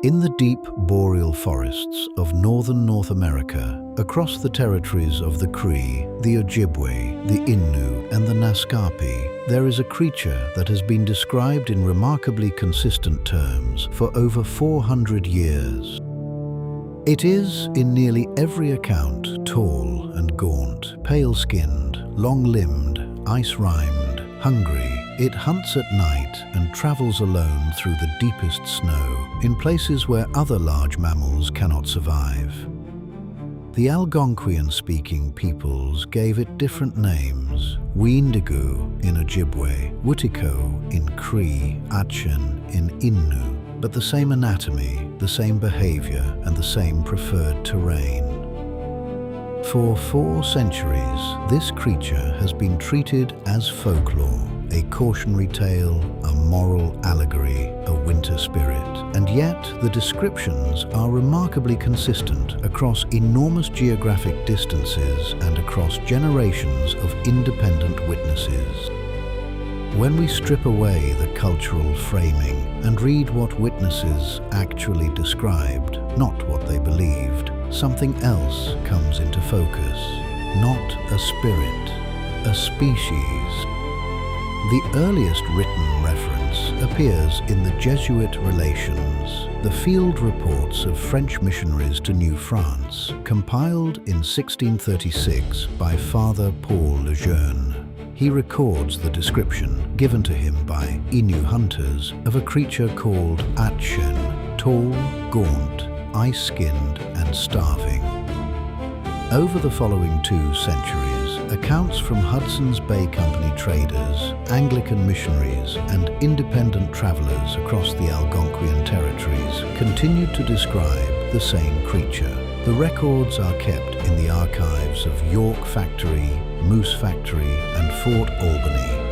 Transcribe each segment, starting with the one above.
In the deep boreal forests of northern North America, across the territories of the Cree, the Ojibwe, the Innu, and the Naskapi, there is a creature that has been described in remarkably consistent terms for over 400 years. It is, in nearly every account, tall and gaunt, pale-skinned, long-limbed, ice-rimed, hungry. It hunts at night and travels alone through the deepest snow, in places where other large mammals cannot survive. The Algonquian-speaking peoples gave it different names: Wendigo in Ojibwe, Wutiko in Cree, Jeune in Innu, but the same anatomy, the same behavior, and the same preferred terrain. For 4 centuries, this creature has been treated as folklore, a cautionary tale, a moral allegory, a winter spirit. And yet, the descriptions are remarkably consistent across enormous geographic distances and across generations of independent witnesses. When we strip away the cultural framing and read what witnesses actually described, not what they believed, something else comes into focus. Not a spirit, a species. The earliest written reference appears in the Jesuit Relations, the field reports of French missionaries to New France, compiled in 1636 by Father Paul Le Jeune. He records the description given to him by Innu hunters of a creature called Jeune, tall, gaunt, ice-skinned, and starving. Over the following 2 centuries, accounts from Hudson's Bay Company traders, Anglican missionaries, and independent travelers across the Algonquian territories continued to describe the same creature. The records are kept in the archives of York Factory, Moose Factory, and Fort Albany.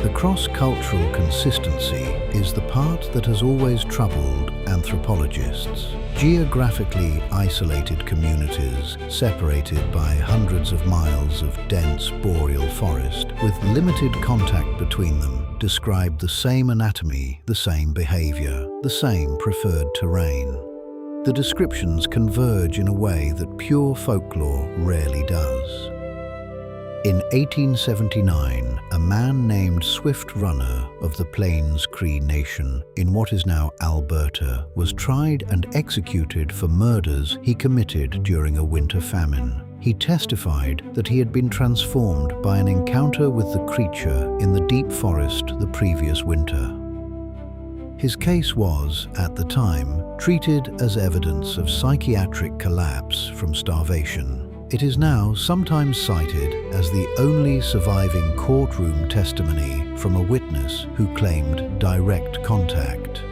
The cross-cultural consistency is the part that has always troubled anthropologists. Geographically isolated communities, separated by hundreds of miles of dense boreal forest, with limited contact between them, describe the same anatomy, the same behavior, the same preferred terrain. The descriptions converge in a way that pure folklore rarely does. In 1879, a man named Swift Runner of the Plains Cree Nation in what is now Alberta was tried and executed for murders he committed during a winter famine. He testified that he had been transformed by an encounter with the creature in the deep forest the previous winter. His case was, at the time, treated as evidence of psychiatric collapse from starvation. It is now sometimes cited as the only surviving courtroom testimony from a witness who claimed direct contact.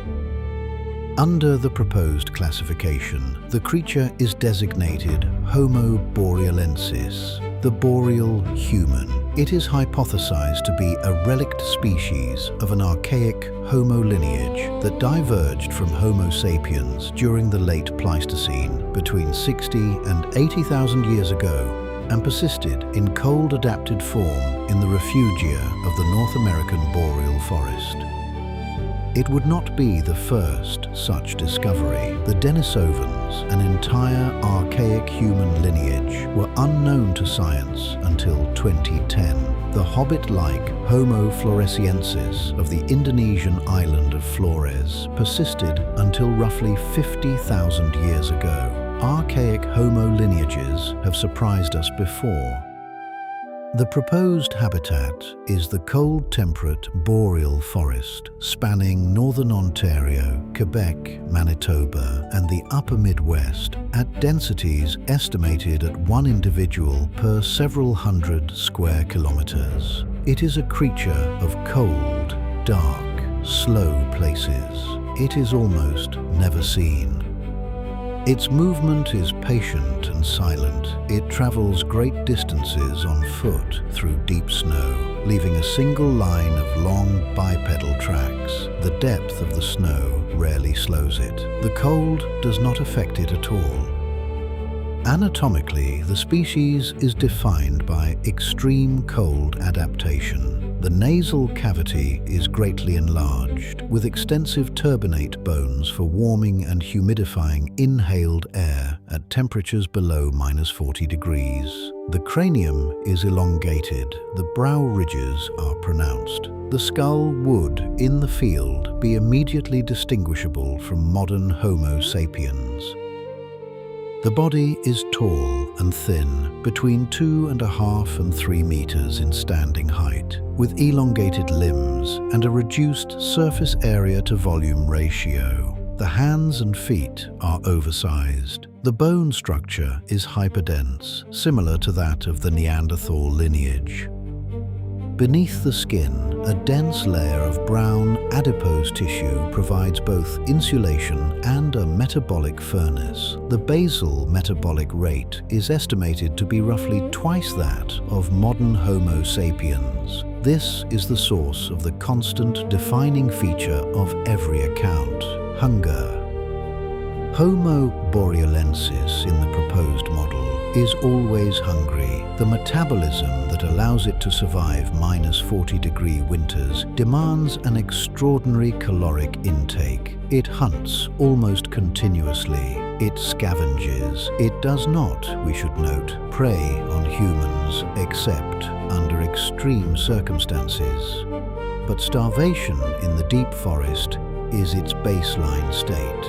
Under the proposed classification, the creature is designated Homo borealensis, the boreal human. It is hypothesized to be a relict species of an archaic Homo lineage that diverged from Homo sapiens during the late Pleistocene between 60 and 80,000 years ago and persisted in cold-adapted form in the refugia of the North American boreal forest. It would not be the first such discovery. The Denisovans, an entire archaic human lineage, were unknown to science until 2010. The hobbit-like Homo floresiensis of the Indonesian island of Flores persisted until roughly 50,000 years ago. Archaic Homo lineages have surprised us before. The proposed habitat is the cold temperate boreal forest spanning northern Ontario, Quebec, Manitoba, and the upper Midwest at densities estimated at 1 individual per several hundred square kilometers. It is a creature of cold, dark, slow places. It is almost never seen. Its movement is patient and silent. It travels great distances on foot through deep snow, leaving a single line of long bipedal tracks. The depth of the snow rarely slows it. The cold does not affect it at all. Anatomically, the species is defined by extreme cold adaptation. The nasal cavity is greatly enlarged, with extensive turbinate bones for warming and humidifying inhaled air at temperatures below -40 degrees. The cranium is elongated, the brow ridges are pronounced. The skull would, in the field, be immediately distinguishable from modern Homo sapiens. The body is tall and thin, between 2.5 and 3 meters in standing height, with elongated limbs and a reduced surface area to volume ratio. The hands and feet are oversized. The bone structure is hyperdense, similar to that of the Neanderthal lineage. Beneath the skin, a dense layer of brown adipose tissue provides both insulation and a metabolic furnace. The basal metabolic rate is estimated to be roughly twice that of modern Homo sapiens. This is the source of the constant defining feature of every account: hunger. Homo borealensis in the proposed model is always hungry. The metabolism that allows it to survive -40-degree winters demands an extraordinary caloric intake. It hunts almost continuously. It scavenges. It does not, we should note, prey on humans except under extreme circumstances. But starvation in the deep forest is its baseline state.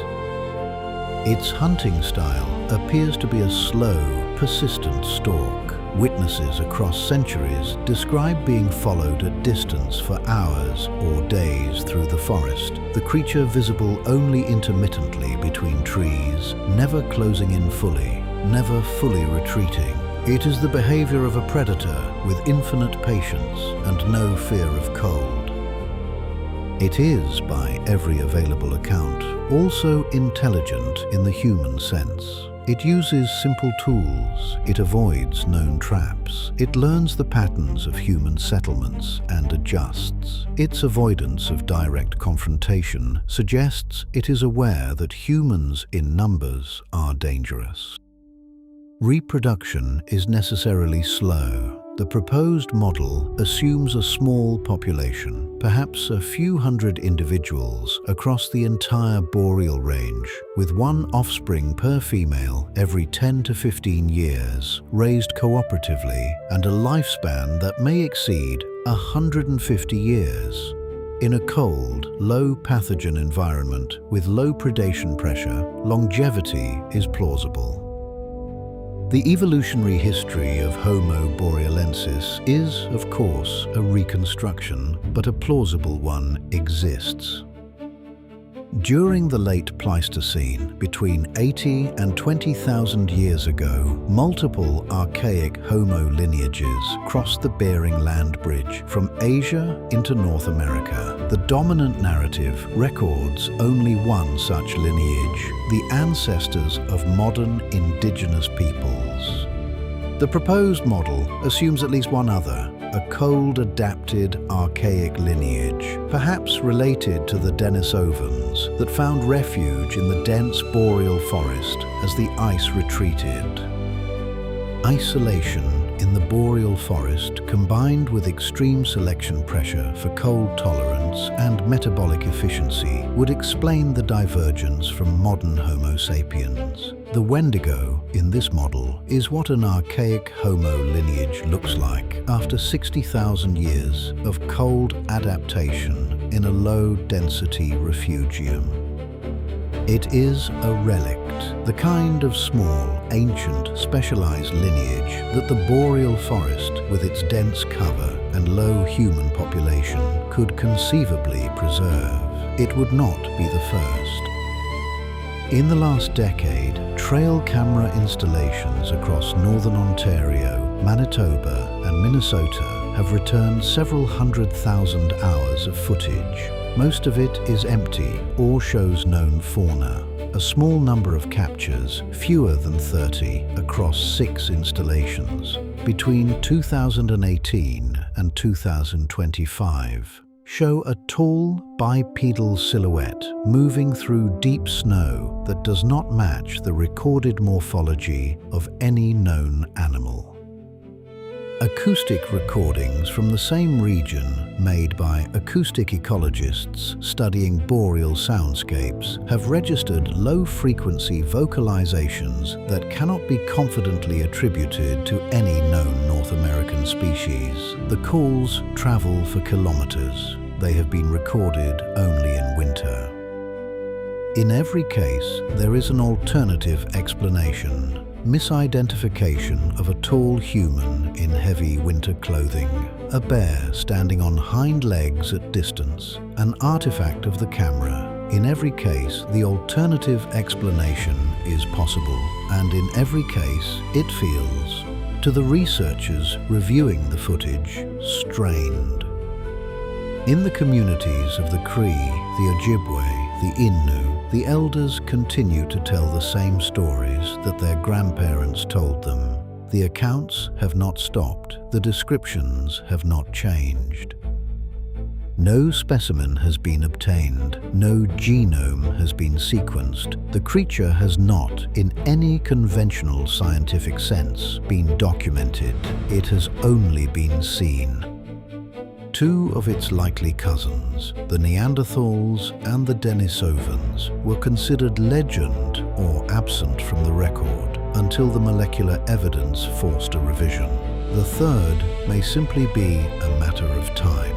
Its hunting style appears to be a slow, persistent stalk. Witnesses across centuries describe being followed at distance for hours or days through the forest, the creature visible only intermittently between trees, never closing in fully, never fully retreating. It is the behavior of a predator with infinite patience and no fear of cold. It is, by every available account, also intelligent in the human sense. It uses simple tools, it avoids known traps, it learns the patterns of human settlements and adjusts. Its avoidance of direct confrontation suggests it is aware that humans in numbers are dangerous. Reproduction is necessarily slow. The proposed model assumes a small population, perhaps a few hundred individuals across the entire boreal range, with one offspring per female every 10 to 15 years, raised cooperatively, and a lifespan that may exceed 150 years. In a cold, low pathogen environment with low predation pressure, longevity is plausible. The evolutionary history of Homo borealensis is, of course, a reconstruction, but a plausible one exists. During the late Pleistocene, between 80 and 20,000 years ago, multiple archaic Homo lineages crossed the Bering Land Bridge from Asia into North America. The dominant narrative records only one such lineage, the ancestors of modern indigenous peoples. The proposed model assumes at least one other, a cold-adapted archaic lineage, perhaps related to the Denisovans that found refuge in the dense boreal forest as the ice retreated. Isolation in the boreal forest, combined with extreme selection pressure for cold tolerance and metabolic efficiency, would explain the divergence from modern Homo sapiens. The Wendigo in this model is what an archaic Homo lineage looks like after 60,000 years of cold adaptation in a low-density refugium. It is a relict, the kind of small, ancient, specialized lineage that the boreal forest, with its dense cover and low human population, could conceivably preserve. It would not be the first. In the last decade, trail camera installations across northern Ontario, Manitoba, and Minnesota have returned several 100,000 hours of footage. Most of it is empty or shows known fauna. A small number of captures, fewer than 30, across 6 installations, between 2018 and 2025, show a tall, bipedal silhouette moving through deep snow that does not match the recorded morphology of any known animal. Acoustic recordings from the same region, made by acoustic ecologists studying boreal soundscapes, have registered low-frequency vocalizations that cannot be confidently attributed to any known North American species. The calls travel for kilometers. They have been recorded only in winter. In every case, there is an alternative explanation: misidentification of a tall human in heavy winter clothing, a bear standing on hind legs at distance, an artifact of the camera. In every case, the alternative explanation is possible, and in every case, it feels, to the researchers reviewing the footage, strained. In the communities of the Cree, the Ojibwe, the Innu, the elders continue to tell the same stories that their grandparents told them. The accounts have not stopped, the descriptions have not changed. No specimen has been obtained, no genome has been sequenced. The creature has not, in any conventional scientific sense, been documented. It has only been seen. Two of its likely cousins, the Neanderthals and the Denisovans, were considered legend or absent from the record until the molecular evidence forced a revision. The third may simply be a matter of time.